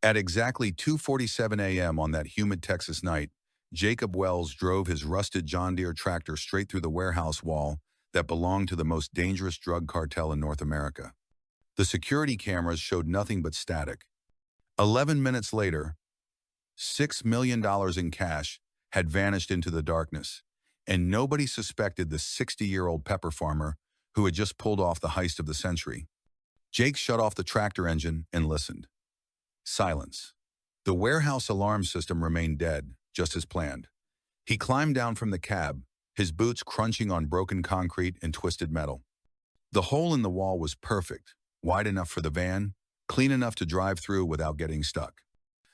At exactly 2:47 a.m. on that humid Texas night, Jacob Wells drove his rusted John Deere tractor straight through the warehouse wall that belonged to the most dangerous drug cartel in North America. The security cameras showed nothing but static. 11 minutes later, $6 million in cash had vanished into the darkness, and nobody suspected the 60-year-old pepper farmer who had just pulled off the heist of the century. Jake shut off the tractor engine and listened. Silence. The warehouse alarm system remained dead, just as planned. He climbed down from the cab, his boots crunching on broken concrete and twisted metal. The hole in the wall was perfect, wide enough for the van, clean enough to drive through without getting stuck.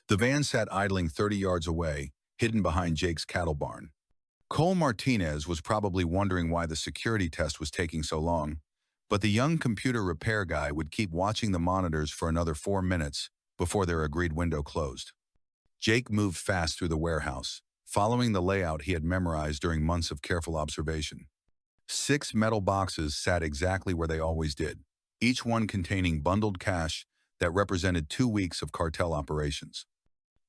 The van sat idling 30 yards away, hidden behind Jake's cattle barn. Cole Martinez was probably wondering why the security test was taking so long, but the young computer repair guy would keep watching the monitors for another 4 minutes before their agreed window closed. Jake moved fast through the warehouse, following the layout he had memorized during months of careful observation. 6 metal boxes sat exactly where they always did, each one containing bundled cash that represented 2 weeks of cartel operations.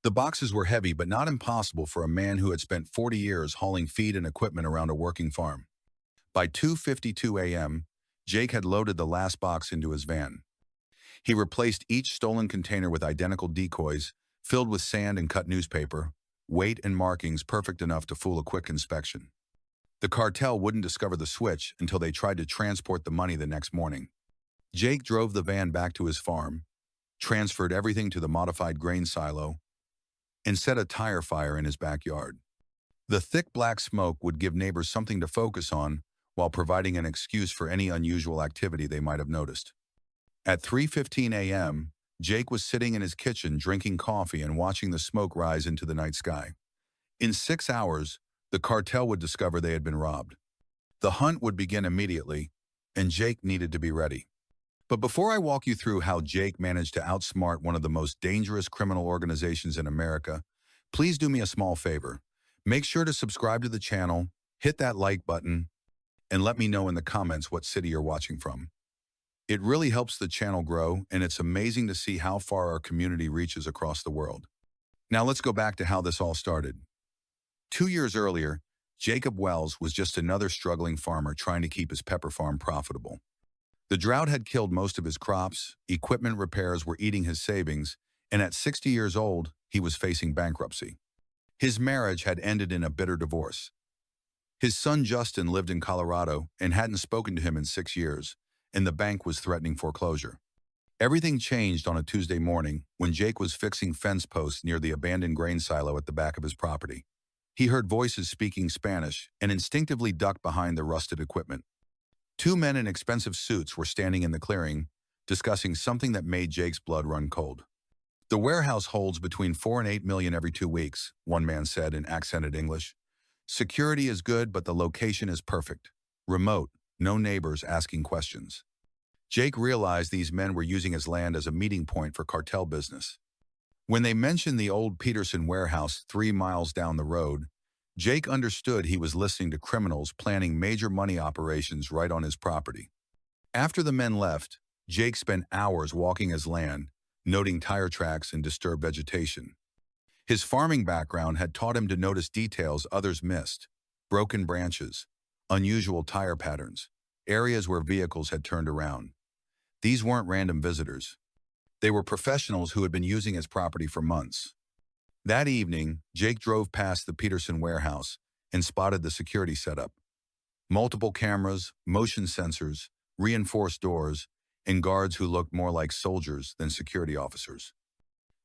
The boxes were heavy but not impossible for a man who had spent 40 years hauling feed and equipment around a working farm. By 2:52 a.m., Jake had loaded the last box into his van. He replaced each stolen container with identical decoys, filled with sand and cut newspaper, weight and markings perfect enough to fool a quick inspection. The cartel wouldn't discover the switch until they tried to transport the money the next morning. Jake drove the van back to his farm, transferred everything to the modified grain silo, and set a tire fire in his backyard. The thick black smoke would give neighbors something to focus on while providing an excuse for any unusual activity they might have noticed. At 3:15 a.m., Jake was sitting in his kitchen drinking coffee and watching the smoke rise into the night sky. In 6 hours, the cartel would discover they had been robbed. The hunt would begin immediately, and Jake needed to be ready. But before I walk you through how Jake managed to outsmart one of the most dangerous criminal organizations in America, please do me a small favor. Make sure to subscribe to the channel, hit that like button, and let me know in the comments what city you're watching from. It really helps the channel grow, and it's amazing to see how far our community reaches across the world. Now let's go back to how this all started. 2 years earlier, Jacob Wells was just another struggling farmer trying to keep his pepper farm profitable. The drought had killed most of his crops, equipment repairs were eating his savings, and at 60 years old, he was facing bankruptcy. His marriage had ended in a bitter divorce. His son Justin lived in Colorado and hadn't spoken to him in 6 years, and the bank was threatening foreclosure. Everything changed on a Tuesday morning when Jake was fixing fence posts near the abandoned grain silo at the back of his property. He heard voices speaking Spanish and instinctively ducked behind the rusted equipment. 2 men in expensive suits were standing in the clearing, discussing something that made Jake's blood run cold. "The warehouse holds between 4 and 8 million every 2 weeks, one man said in accented English. "Security is good, but the location is perfect. Remote, no neighbors asking questions." Jake realized these men were using his land as a meeting point for cartel business. When they mentioned the old Peterson warehouse 3 miles down the road, Jake understood he was listening to criminals planning major money operations right on his property. After the men left, Jake spent hours walking his land, noting tire tracks and disturbed vegetation. His farming background had taught him to notice details others missed: broken branches, unusual tire patterns, areas where vehicles had turned around. These weren't random visitors. They were professionals who had been using his property for months. That evening, Jake drove past the Peterson warehouse and spotted the security setup. Multiple cameras, motion sensors, reinforced doors, and guards who looked more like soldiers than security officers.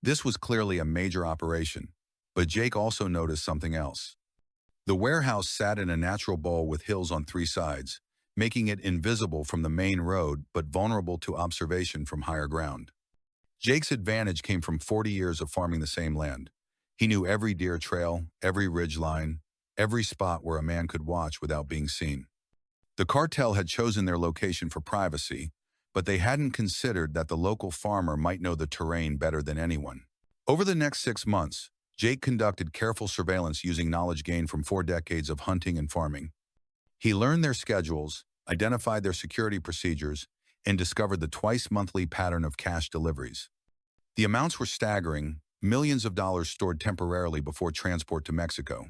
This was clearly a major operation, but Jake also noticed something else. The warehouse sat in a natural bowl with hills on 3 sides, making it invisible from the main road but vulnerable to observation from higher ground. Jake's advantage came from 40 years of farming the same land. He knew every deer trail, every ridge line, every spot where a man could watch without being seen. The cartel had chosen their location for privacy, but they hadn't considered that the local farmer might know the terrain better than anyone. Over the next 6 months, Jake conducted careful surveillance using knowledge gained from 4 decades of hunting and farming. He learned their schedules, identified their security procedures, and discovered the twice-monthly pattern of cash deliveries. The amounts were staggering, millions of dollars stored temporarily before transport to Mexico.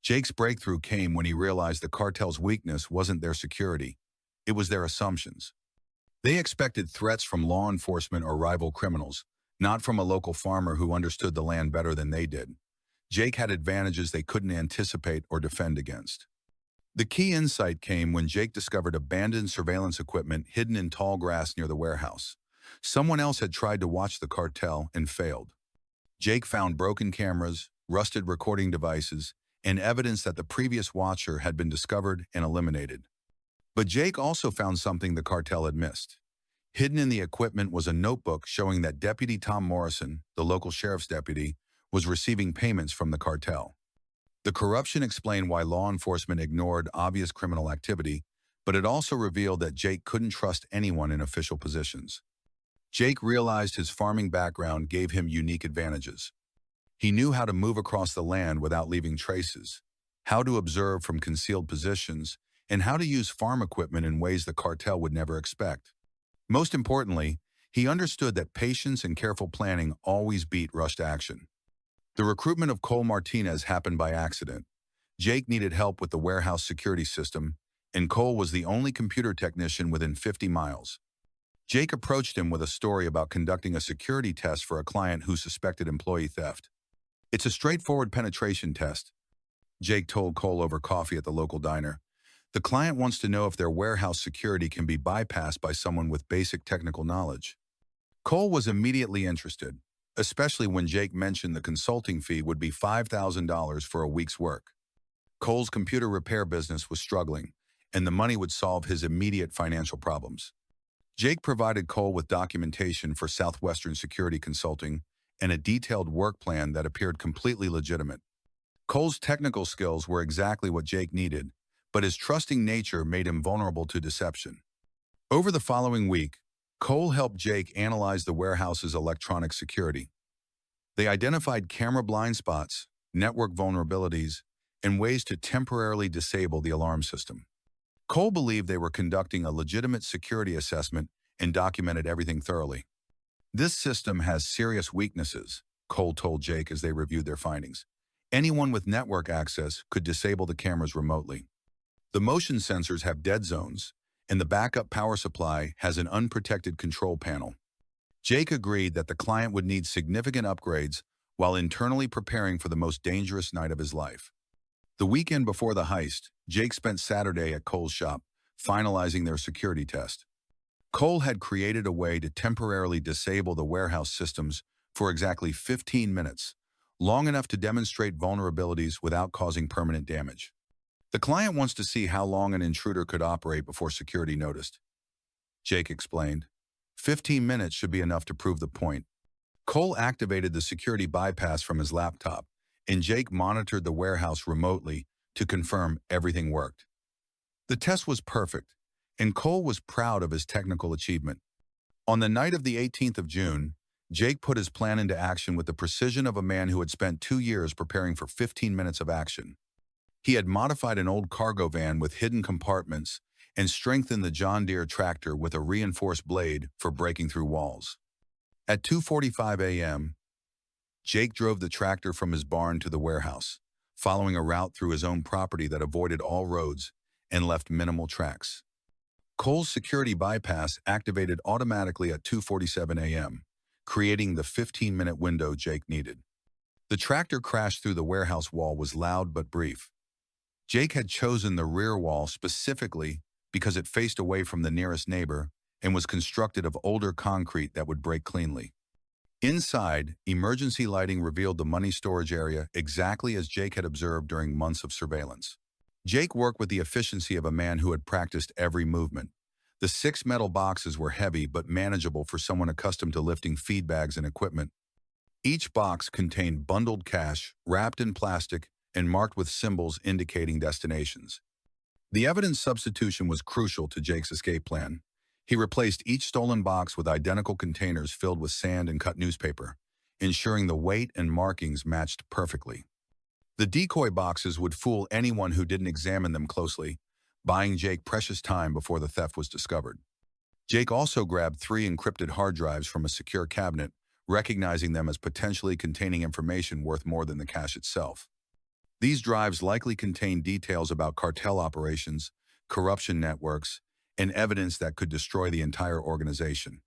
Jake's breakthrough came when he realized the cartel's weakness wasn't their security, it was their assumptions. They expected threats from law enforcement or rival criminals, not from a local farmer who understood the land better than they did. Jake had advantages they couldn't anticipate or defend against. The key insight came when Jake discovered abandoned surveillance equipment hidden in tall grass near the warehouse. Someone else had tried to watch the cartel and failed. Jake found broken cameras, rusted recording devices, and evidence that the previous watcher had been discovered and eliminated. But Jake also found something the cartel had missed. Hidden in the equipment was a notebook showing that Deputy Tom Morrison, the local sheriff's deputy, was receiving payments from the cartel. The corruption explained why law enforcement ignored obvious criminal activity, but it also revealed that Jake couldn't trust anyone in official positions. Jake realized his farming background gave him unique advantages. He knew how to move across the land without leaving traces, how to observe from concealed positions, and how to use farm equipment in ways the cartel would never expect. Most importantly, he understood that patience and careful planning always beat rushed action. The recruitment of Cole Martinez happened by accident. Jake needed help with the warehouse security system, and Cole was the only computer technician within 50 miles. Jake approached him with a story about conducting a security test for a client who suspected employee theft. "It's a straightforward penetration test," Jake told Cole over coffee at the local diner. "The client wants to know if their warehouse security can be bypassed by someone with basic technical knowledge." Cole was immediately interested, especially when Jake mentioned the consulting fee would be $5,000 for a week's work. Cole's computer repair business was struggling, and the money would solve his immediate financial problems. Jake provided Cole with documentation for Southwestern Security Consulting and a detailed work plan that appeared completely legitimate. Cole's technical skills were exactly what Jake needed, but his trusting nature made him vulnerable to deception. Over the following week, Cole helped Jake analyze the warehouse's electronic security. They identified camera blind spots, network vulnerabilities, and ways to temporarily disable the alarm system. Cole believed they were conducting a legitimate security assessment and documented everything thoroughly. "This system has serious weaknesses," Cole told Jake as they reviewed their findings. "Anyone with network access could disable the cameras remotely. The motion sensors have dead zones, and the backup power supply has an unprotected control panel." Jake agreed that the client would need significant upgrades while internally preparing for the most dangerous night of his life. The weekend before the heist, Jake spent Saturday at Cole's shop, finalizing their security test. Cole had created a way to temporarily disable the warehouse systems for exactly 15 minutes, long enough to demonstrate vulnerabilities without causing permanent damage. "The client wants to see how long an intruder could operate before security noticed," Jake explained. 15 minutes should be enough to prove the point." Cole activated the security bypass from his laptop, and Jake monitored the warehouse remotely to confirm everything worked. The test was perfect, and Cole was proud of his technical achievement. On the night of the 18th of June, Jake put his plan into action with the precision of a man who had spent 2 years preparing for 15 minutes of action. He had modified an old cargo van with hidden compartments and strengthened the John Deere tractor with a reinforced blade for breaking through walls. At 2:45 a.m., Jake drove the tractor from his barn to the warehouse, following a route through his own property that avoided all roads and left minimal tracks. Cole's security bypass activated automatically at 2:47 a.m., creating the 15-minute window Jake needed. The tractor crash through the warehouse wall was loud but brief. Jake had chosen the rear wall specifically because it faced away from the nearest neighbor and was constructed of older concrete that would break cleanly. Inside, emergency lighting revealed the money storage area exactly as Jake had observed during months of surveillance. Jake worked with the efficiency of a man who had practiced every movement. The 6 metal boxes were heavy but manageable for someone accustomed to lifting feed bags and equipment. Each box contained bundled cash, wrapped in plastic, and marked with symbols indicating destinations. The evidence substitution was crucial to Jake's escape plan. He replaced each stolen box with identical containers filled with sand and cut newspaper, ensuring the weight and markings matched perfectly. The decoy boxes would fool anyone who didn't examine them closely, buying Jake precious time before the theft was discovered. Jake also grabbed 3 encrypted hard drives from a secure cabinet, recognizing them as potentially containing information worth more than the cash itself. These drives likely contain details about cartel operations, corruption networks, and evidence that could destroy the entire organization.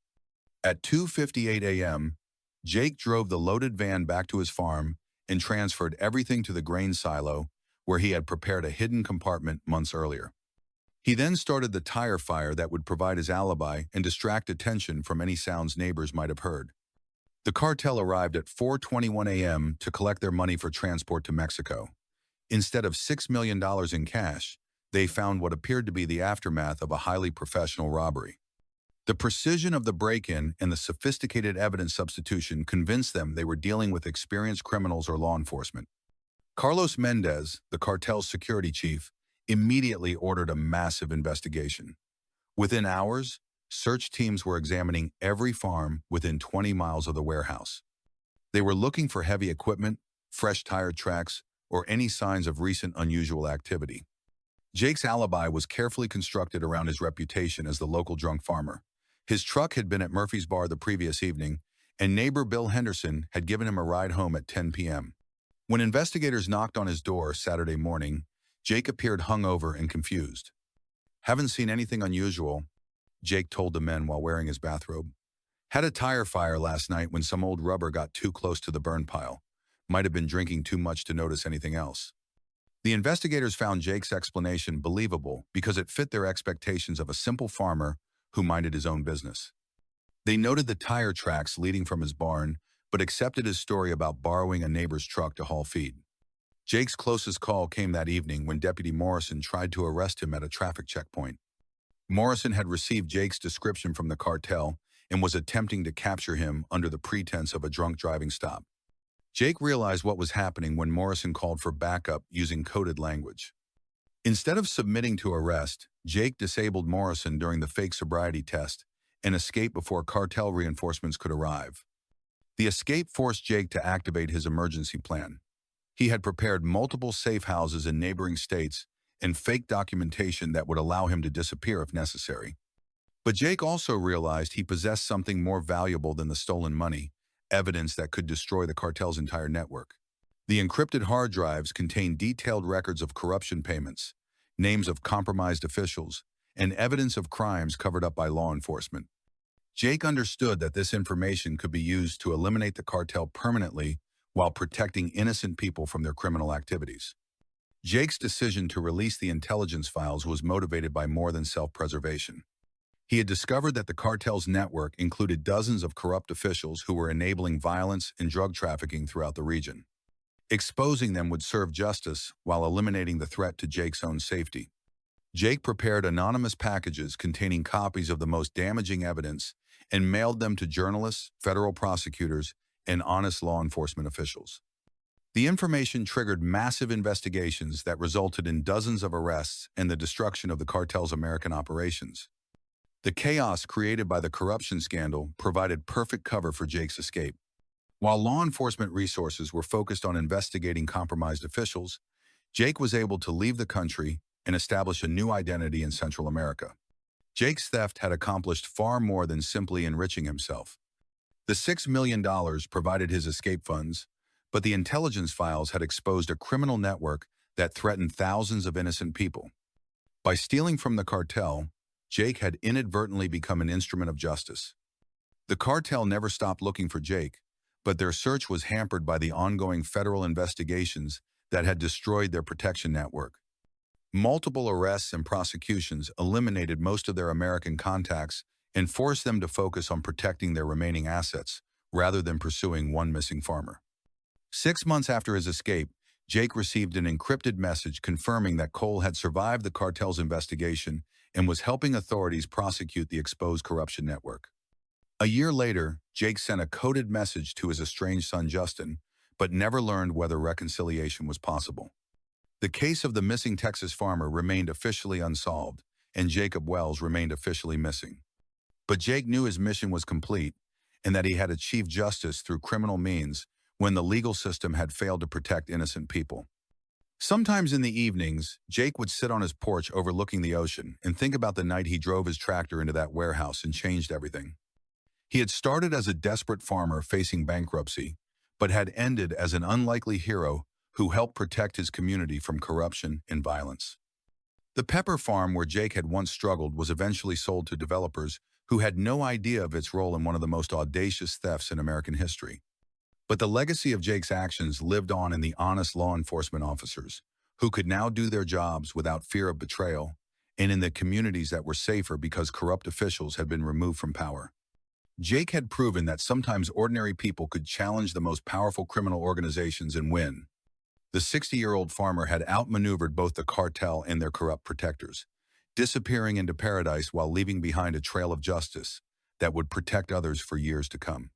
At 2:58 a.m., Jake drove the loaded van back to his farm and transferred everything to the grain silo, where he had prepared a hidden compartment months earlier. He then started the tire fire that would provide his alibi and distract attention from any sounds neighbors might have heard. The cartel arrived at 4:21 a.m. to collect their money for transport to Mexico. Instead of $6 million in cash, they found what appeared to be the aftermath of a highly professional robbery. The precision of the break-in and the sophisticated evidence substitution convinced them they were dealing with experienced criminals or law enforcement. Carlos Mendez, the cartel's security chief, immediately ordered a massive investigation. Within hours, search teams were examining every farm within 20 miles of the warehouse. They were looking for heavy equipment, fresh tire tracks, or any signs of recent unusual activity. Jake's alibi was carefully constructed around his reputation as the local drunk farmer. His truck had been at Murphy's Bar the previous evening, and neighbor Bill Henderson had given him a ride home at 10 p.m. When investigators knocked on his door Saturday morning, Jake appeared hungover and confused. "Haven't seen anything unusual," Jake told the men while wearing his bathrobe. "Had a tire fire last night when some old rubber got too close to the burn pile. Might have been drinking too much to notice anything else." The investigators found Jake's explanation believable because it fit their expectations of a simple farmer who minded his own business. They noted the tire tracks leading from his barn, but accepted his story about borrowing a neighbor's truck to haul feed. Jake's closest call came that evening when Deputy Morrison tried to arrest him at a traffic checkpoint. Morrison had received Jake's description from the cartel and was attempting to capture him under the pretense of a drunk driving stop. Jake realized what was happening when Morrison called for backup using coded language. Instead of submitting to arrest, Jake disabled Morrison during the fake sobriety test and escaped before cartel reinforcements could arrive. The escape forced Jake to activate his emergency plan. He had prepared multiple safe houses in neighboring states and fake documentation that would allow him to disappear if necessary. But Jake also realized he possessed something more valuable than the stolen money, evidence that could destroy the cartel's entire network. The encrypted hard drives contained detailed records of corruption payments, names of compromised officials, and evidence of crimes covered up by law enforcement. Jake understood that this information could be used to eliminate the cartel permanently while protecting innocent people from their criminal activities. Jake's decision to release the intelligence files was motivated by more than self-preservation. He had discovered that the cartel's network included dozens of corrupt officials who were enabling violence and drug trafficking throughout the region. Exposing them would serve justice while eliminating the threat to Jake's own safety. Jake prepared anonymous packages containing copies of the most damaging evidence and mailed them to journalists, federal prosecutors, and honest law enforcement officials. The information triggered massive investigations that resulted in dozens of arrests and the destruction of the cartel's American operations. The chaos created by the corruption scandal provided perfect cover for Jake's escape. While law enforcement resources were focused on investigating compromised officials, Jake was able to leave the country and establish a new identity in Central America. Jake's theft had accomplished far more than simply enriching himself. The $6 million provided his escape funds, but the intelligence files had exposed a criminal network that threatened thousands of innocent people. By stealing from the cartel, Jake had inadvertently become an instrument of justice. The cartel never stopped looking for Jake, but their search was hampered by the ongoing federal investigations that had destroyed their protection network. Multiple arrests and prosecutions eliminated most of their American contacts and forced them to focus on protecting their remaining assets rather than pursuing one missing farmer. 6 months after his escape, Jake received an encrypted message confirming that Cole had survived the cartel's investigation and was helping authorities prosecute the exposed corruption network. A year later, Jake sent a coded message to his estranged son Justin, but never learned whether reconciliation was possible. The case of the missing Texas farmer remained officially unsolved, and Jacob Wells remained officially missing. But Jake knew his mission was complete and that he had achieved justice through criminal means when the legal system had failed to protect innocent people. Sometimes in the evenings, Jake would sit on his porch overlooking the ocean and think about the night he drove his tractor into that warehouse and changed everything. He had started as a desperate farmer facing bankruptcy, but had ended as an unlikely hero who helped protect his community from corruption and violence. The pepper farm where Jake had once struggled was eventually sold to developers who had no idea of its role in one of the most audacious thefts in American history. But the legacy of Jake's actions lived on in the honest law enforcement officers, who could now do their jobs without fear of betrayal, and in the communities that were safer because corrupt officials had been removed from power. Jake had proven that sometimes ordinary people could challenge the most powerful criminal organizations and win. The 60-year-old farmer had outmaneuvered both the cartel and their corrupt protectors, disappearing into paradise while leaving behind a trail of justice that would protect others for years to come.